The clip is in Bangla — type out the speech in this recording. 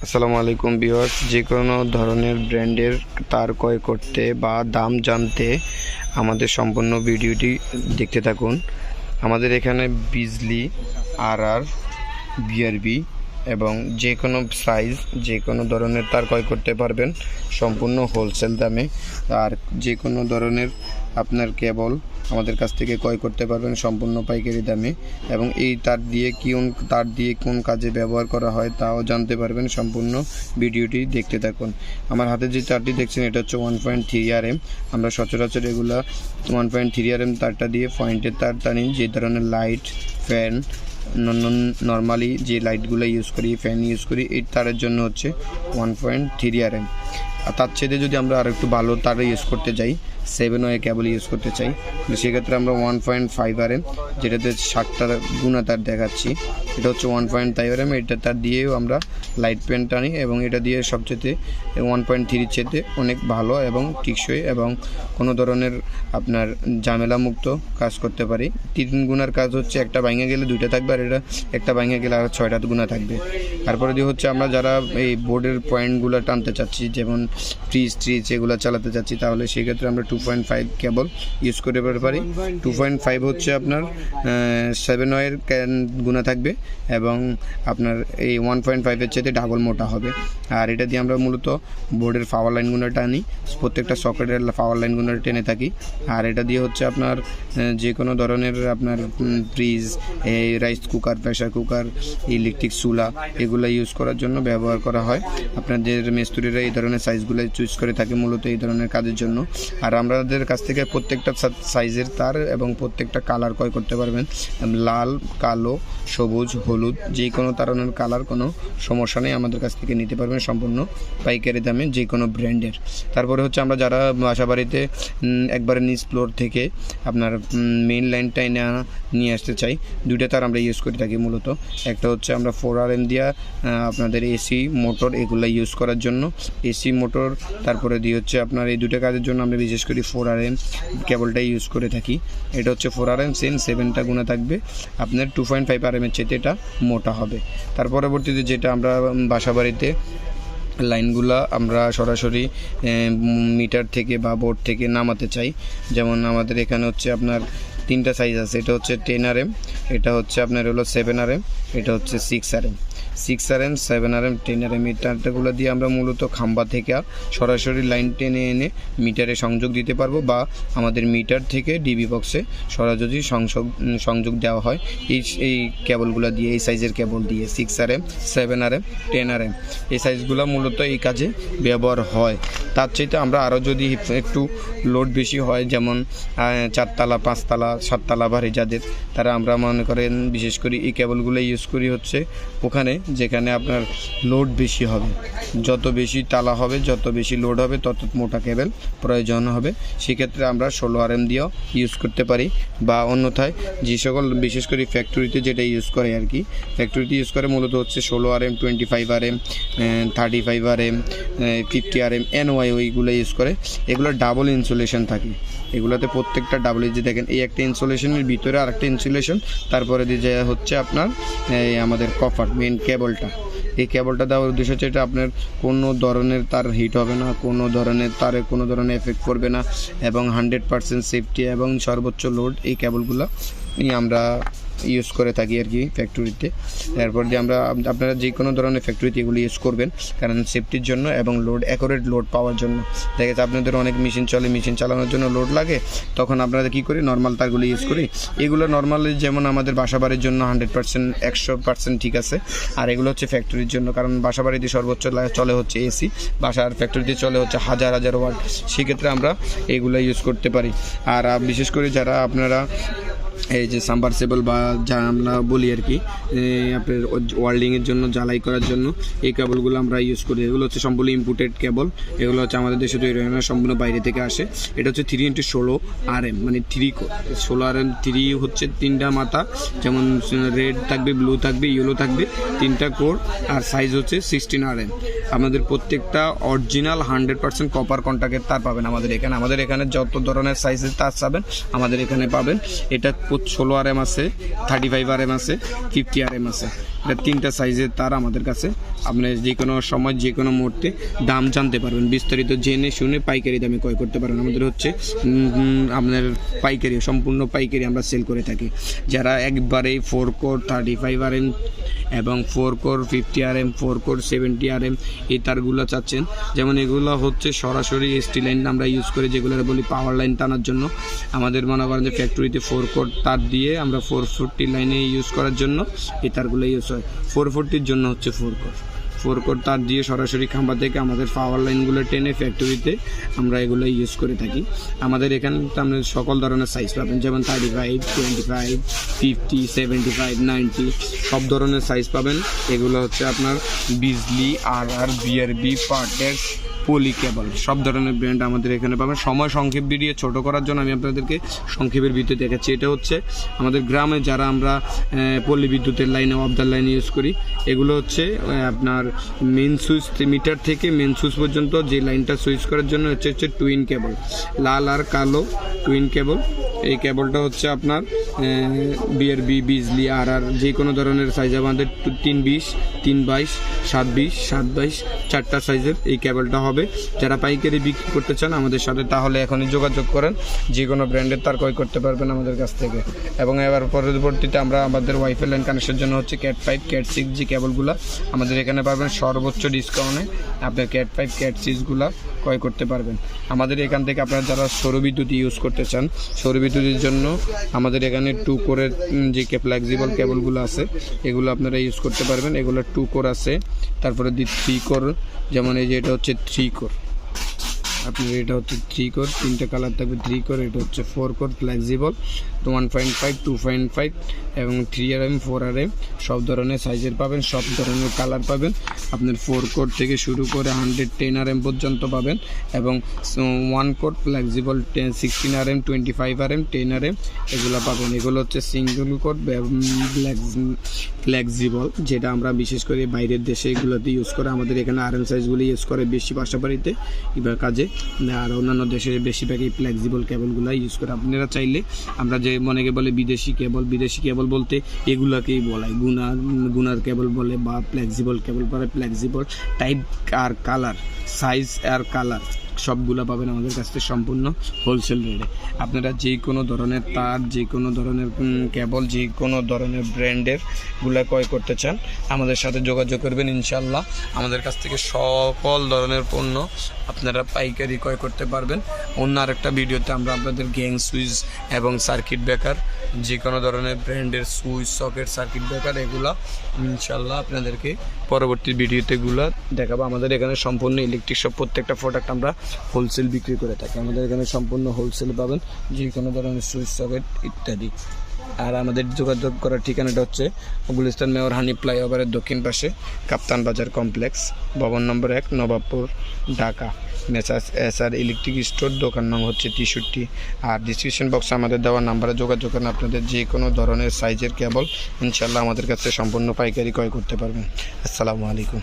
আসসালামু আলাইকুম ভিউয়ার্স, যে কোনো ধরনের ব্র্যান্ডের তার ক্রয় করতে বা দাম জানতে আমাদের সম্পূর্ণ ভিডিওটি দেখতে থাকুন। আমাদের এখানে বিজলি, আরআর, বিআরবি এবং যে কোনো সাইজ যে কোনো ধরনের তার ক্রয় করতে পারবেন সম্পূর্ণ হোলসেল দামে। আর যে কোনো ধরনের আপনার কেবল আমাদের কাছ থেকে ক্রয় করতে পারবেন সম্পূর্ণ পাইকারি দামে, এবং এই তার দিয়ে কোন কাজে ব্যবহার করা হয় তাও জানতে পারবেন। সম্পূর্ণ ভিডিওটি দেখতে থাকুন। আমার হাতে যে তারটি দেখছেন এটা হচ্ছে 1.3 RM। আমরা সচরাচর এগুলা 1.3 RM তারটা দিয়ে পয়েন্টের তার টানি। যে ধরনের লাইট, ফ্যান, নর্মালি যে লাইটগুলো ইউজ করি, ফ্যান ইউজ করি, এই তারের জন্য হচ্ছে 1.3 RM। আর তার চেয়ে যদি আমরা আর একটু ভালো তার ইউজ করতে যাই, 7 ওয়ে কেবল ইউজ করতে চাই, সেক্ষেত্রে আমরা 1.5 RM, যেটাতে 60টা গুণা তার দেখাচ্ছি, এটা হচ্ছে 1.5 RM। এটা তার দিয়েও আমরা লাইট পেন টানি এবং এটা দিয়ে সবচেয়ে 1.3 চেতে অনেক ভালো এবং টিকসই এবং কোনো ধরনের আপনার ঝামেলা মুক্ত কাজ করতে পারি। 3 গুণার কাজ হচ্ছে একটা ভাঙে গেলে 2টা থাকবে, আর এটা একটা ভাঙে গেলে আর 6টা গুণা থাকবে। তারপরে দিয়ে হচ্ছে আমরা যারা এই বোর্ডের পয়েন্টগুলো টানতে চাচ্ছি, যেমন ফ্রিজ এগুলো চালাতে চাচ্ছি, তাহলে সেক্ষেত্রে আমরা 2.5 কেবল ইউজ করতে পারি। 2.5 হচ্ছে আপনার 7 ওয়ের গুণা থাকবে এবং আপনার এই 1.5-এর চেয়ে ডাবল মোটা হবে। আর এটা দিয়ে আমরা মূলত বোর্ডের পাওয়ার লাইনগুলো টানি, প্রত্যেকটা সকেটের পাওয়ার লাইনগুলো টেনে থাকি। আর এটা দিয়ে হচ্ছে আপনার যে কোনো ধরনের আপনার fridge, rice cooker, pressure cooker, electric চুলা, এগুলো ইউজ করার জন্য ব্যবহার করা হয়। আপনাদের মিস্ত্রিরা এই ধরনের সাইজগুলো চুজ করে থাকে মূলত এই ধরনের কাজের জন্য। আর আমাদের কাছ থেকে প্রত্যেকটা সাইজের তার এবং প্রত্যেকটা কালার ক্রয় করতে পারবেন। লাল, কালো, সবুজ, হলুদ, যে কোনো ধরনের কালার কোনো সমস্যা নেই, আমাদের কাছ থেকে নিতে পারবেন সম্পূর্ণ পাইকারি দামে যে কোনো ব্র্যান্ডের। তারপরে হচ্ছে আমরা যারা বাসা বাড়িতে একবারে নিচ ফ্লোর থেকে আপনার মেইন লাইনটাই নিয়ে আসতে চাই, 2টা তার আমরা ইউজ করে থাকি মূলত। একটা হচ্ছে আমরা 4 RM দিয়া আপনাদের এসি মোটর এগুলো ইউজ করার জন্য, এসি মোটর। তারপরে দিয়ে হচ্ছে আপনার এই 2টা কাজের জন্য আমরা বিশেষ করে 4 RM কেবলটাই ইউজ করে থাকি। এটা হচ্ছে 4 RM, 7টা গুণা থাকবে। আপনার 2.5 RM এর চেয়ে এটা মোটা হবে। তার পরবর্তীতে যেটা আমরা বাসা বাড়িতে লাইনগুলা আমরা সরাসরি মিটার থেকে বা বোর্ড থেকে নামাতে চাই, যেমন আমাদের এখানে হচ্ছে আপনার 3টা সাইজ আছে। এটা হচ্ছে 10 RM, এটা হচ্ছে আপনার হলো 7 RM, এটা হচ্ছে 6 RM। 6 RM, 7 RM, 10 RM এই তারগুলো দিয়ে আমরা মূলত খাম্বা থেকে সরাসরি লাইন টেনে এনে মিটারে সংযোগ দিতে পারবো, বা আমাদের মিটার থেকে ডিবি বক্সে সরাসরি সংযোগ দেওয়া হয় এই কেবলগুলো দিয়ে, এই সাইজের কেবল দিয়ে। 6 RM, 7 RM, 10 RM এই সাইজগুলো মূলত এই কাজে ব্যবহার হয়। তার চাইতে আমরা আরও যদি একটু লোড বেশি হয়, যেমন 4 তলা, 5 তলা, 7 তলা বাড়ি যাদের, তারা আমরা মনে করেন বিশেষ করে এই কেবলগুলো ইউজ করি হচ্ছে ওখানে যেখানে আপনার লোড বেশি হবে। যত বেশি তালা হবে, যত বেশি লোড হবে, তত মোটা কেবল প্রয়োজন হবে। সেক্ষেত্রে আমরা 16 RM দিয়েও ইউজ করতে পারি, বা অন্যথায় যে সকল বিশেষ করে ফ্যাক্টরিতে যেটা ইউজ করে আর কি, ফ্যাক্টরিতে ইউজ করে মূলত হচ্ছে 16 RM, 25 RM, 35 RM, 50 RM, NY ওইগুলো ইউজ করে। এগুলো ডাবল ইনসুলেশন থাকে, এগুলোতে প্রত্যেকটা ডাবল। যে দেখেন এই একটা ইনসুলেশনের ভিতরে আরেকটা ইনসুলেশন, তারপরে দিয়ে হচ্ছে আপনার এই আমাদের কপার মেন কেবলটা। এই কেবলটা দেওয়ার উদ্দেশ্য হচ্ছে এটা আপনার কোনো ধরনের তার হিট হবে না, কোনো ধরনের তারে কোনো ধরনের এফেক্ট করবে না, এবং 100% সেফটি এবং সর্বোচ্চ লোড এই কেবলগুলো আমরা ইউজ করে থাকি আর কি ফ্যাক্টরিতে। এরপর দিয়ে আমরা আপনারা যে কোনো ধরনের ফ্যাক্টরিতে এগুলো ইউজ করবেন, কারণ সেফটির জন্য এবং অ্যাকুরেট লোড পাওয়ার জন্য। দেখা যাচ্ছে আপনাদের অনেক মেশিন চলে, মেশিন চালানোর জন্য লোড লাগে, তখন আপনারা কী করি, নর্মাল তারগুলো ইউজ করি। এগুলো নর্মালি যেমন আমাদের বাসা বাড়ির জন্য 100%, 100% ঠিক আছে। আর এগুলো হচ্ছে ফ্যাক্টরির জন্য, কারণ বাসা বাড়িতে সর্বোচ্চ চলে হচ্ছে এসি, বাসার ফ্যাক্টরিতে চলে হচ্ছে হাজার ওয়াট। সেক্ষেত্রে আমরা এগুলো ইউজ করতে পারি। আর বিশেষ করে যারা আপনারা এই যে সাবমার্সিবল বা যা আমরা বলি আর কি, আপনার ওয়েল্ডিংয়ের জন্য, জ্বালাই করার জন্য এই কেবলগুলো আমরা ইউজ করি। এগুলো হচ্ছে সম্পূর্ণ ইম্পোর্টেড কেবল, এগুলো হচ্ছে আমাদের দেশে তৈরি হয় না, সম্পূর্ণ বাইরে থেকে আসে। এটা হচ্ছে 3x16 RM, মানে 16 RM, 3 হচ্ছে 3টা মাথা, যেমন রেড থাকবে, ব্লু থাকবে, ইয়েলো থাকবে, 3টা কোর, আর সাইজ হচ্ছে 16 RM। আমাদের প্রত্যেকটা অরিজিনাল 100% কপার কন্টাক্টের তার পাবেন আমাদের এখানে যত ধরনের সাইজের তার পাবেন আমাদের এখানে পাবেন। এটা 16 RM আছে, 35 RM আছে, 50 RM আছে। এটা 3টা সাইজের তার আমাদের কাছে। আপনি যে কোনো সময় যে কোনো মুহূর্তে দাম জানতে পারবেন, বিস্তারিত জেনে শুনে পাইকারি দামে ক্রয় করতে পারবেন। আমাদের হচ্ছে আপনার পাইকারি, সম্পূর্ণ পাইকারি আমরা সেল করে থাকি। যারা একবারেই 4 কোর 35 RM এবং 4 কোর 50 RM, 4 কোর 70 RM এই তারগুলো চাচ্ছেন, যেমন এগুলো হচ্ছে সরাসরি ST লাইন আমরা ইউজ করি, যেগুলো বলি পাওয়ার লাইন টানার জন্য। আমাদের মনে করেন যে ফ্যাক্টরিতে 4 কোর তার দিয়ে আমরা 440 লাইনে ইউজ করার জন্য এই তারগুলো ইউজ হয়। 440-র জন্য হচ্ছে 4 কোর তার দিয়ে সরাসরি খাম্বা থেকে আমাদের পাওয়ার লাইনগুলো টেনে ফ্যাক্টরিতে আমরা এগুলো ইউজ করে থাকি। আমাদের এখানে আপনি সকল ধরনের সাইজ পাবেন, যেমন 35, 25, 50, 75, 90 সব ধরনের সাইজ পাবেন। এগুলো হচ্ছে আপনার বিজলি, RR, BRB, পার্টেক্স, পলি কেবল সব ধরনের ব্র্যান্ড আমাদের এখানে পাবেন। সময় সংক্ষেপ ভিডিও ছোট করার জন্য আমি আপনাদেরকে সংক্ষেপের ভিডিও দেখাচ্ছি। এটা হচ্ছে আমাদের গ্রামে যারা আমরা পল্লী বিদ্যুতের লাইনে অবদার লাইনে ইউজ করি, এগুলো হচ্ছে আপনার মেন সুইচ মিটার থেকে মেন সুইচ পর্যন্ত যে লাইনটা সুইচ করার জন্য হচ্ছে টুইন কেবল, লাল আর কালো টুইন কেবল। এই কেবলটা হচ্ছে আপনার BRB, বিজলি, RR যে কোনো ধরনের সাইজ আমাদের 320, 322, 720, 722 4টা সাইজের এই কেবলটা হবে। যারা পাইকারি বিক্রি করতে চান আমাদের সাথে, তাহলে এখনই যোগাযোগ করেন। যে কোনো ব্র্যান্ডের তার ক্রয় করতে পারবেন আমাদের কাছ থেকে। এবং এবার পরবর্তীতে আমরা আমাদের ওয়াইফাই লাইন কানেকশনের জন্য হচ্ছে ক্যাট 5, ক্যাট 6 যে কেবলগুলো আমাদের এখানে পাবেন সর্বোচ্চ ডিসকাউন্টে। আপনার ক্যাট 5, ক্যাট 6গুলো ক্রয় করতে পারবেন আমাদের এখান থেকে। আপনারা যারা সৌরবিদ্যুৎ ইউজ করতে চান, সৌরবিদ্যুতের জন্য আমাদের এখানে 2 কোরের যে ফ্লেক্সিবল কেবলগুলো আছে এগুলো আপনারা ইউজ করতে পারবেন। এগুলো 2 কোর আছে, তারপরে 3 কোর, যেমন এই যে এটা হচ্ছে 3 কোর, আপনার এটা হচ্ছে 3 কোর, 3টা কালার থাকবে 3 কোর। এটা হচ্ছে 4 কোর ফ্লেক্সিবল 1.5, 2.5 এবং 3 RM, 4 RM সব ধরনের সাইজের পাবেন, সব ধরনের কালার পাবেন। আপনার 4 কোর থেকে শুরু করে 110 RM পর্যন্ত পাবেন এবং 1 core flexible 16 RM, 25 RM, 10 RM এগুলো পাবেন। এগুলো হচ্ছে সিঙ্গেল কোর ফ্লেক্সিবল, যেটা আমরা বিশেষ করে বাইরের দেশে এগুলোতে ইউজ করে। আমাদের এখানে RM সাইজগুলো ইউজ করে বেশি বাসাবাড়িতে এবার কাজে, আর অন্যান্য দেশে বেশিরভাগই ফ্লেক্সিবল কেবলগুলো ইউজ করে। আপনারা চাইলে আমরা যে মনেকে বলে বিদেশি কেবল বলতে এগুলাকেই বলায়, গুনার কেবল বলে বা ফ্লেক্সিবল কেবল বলে। ফ্লেক্সিবল টাইপ আর কালার, সাইজ আর কালার সবগুলো পাবেন আমাদের কাছ থেকে সম্পূর্ণ হোলসেল রেটে। আপনারা যে কোনো ধরনের তার, যে কোনো ধরনের কেবল, যে কোনো ধরনের ব্র্যান্ডের গুলা ক্রয় করতে চান আমাদের সাথে যোগাযোগ করবেন। ইনশাল্লাহ আমাদের কাছ থেকে সকল ধরনের পণ্য আপনারা পাইকারি ক্রয় করতে পারবেন। অন্য আরেকটা ভিডিওতে আমরা আপনাদের গ্যাং সুইচ এবং সার্কিট ব্রেকার, যে কোনো ধরনের ব্র্যান্ডের সুইচ, সকেট, সার্কিট ব্রেকার এগুলা ইনশাল্লাহ আপনাদেরকে পরবর্তী ভিডিওতে গুলা দেখাবো। আমাদের এখানে সম্পূর্ণ ইলেকট্রিক সব প্রত্যেকটা প্রোডাক্ট আমরা হোলসেল বিক্রি করে থাকি। আমাদের এখানে সম্পূর্ণ হোলসেল পাবেন, যে কোনো ধরনের সুইচ, সকেট ইত্যাদি। আর আমাদের যোগাযোগ করার ঠিকানাটা হচ্ছে গুলিস্তান মেয়র হানি ফ্লাইওভারের দক্ষিণ পাশে কাপ্তান বাজার কমপ্লেক্স, ভবন নম্বর 1, Nawabpur, Dhaka. Messrs SR electric store, দোকান নং হচ্ছে 63। আর ডিসক্রিপশন বক্সে আমাদের দেওয়া নাম্বারে যোগাযোগ করেন। আপনাদের যে কোনো ধরনের সাইজের কেবল ইনশাল্লাহ আমাদের কাছে সম্পূর্ণ পাইকারি ক্রয় করতে পারবেন। আসসালামু আলাইকুম।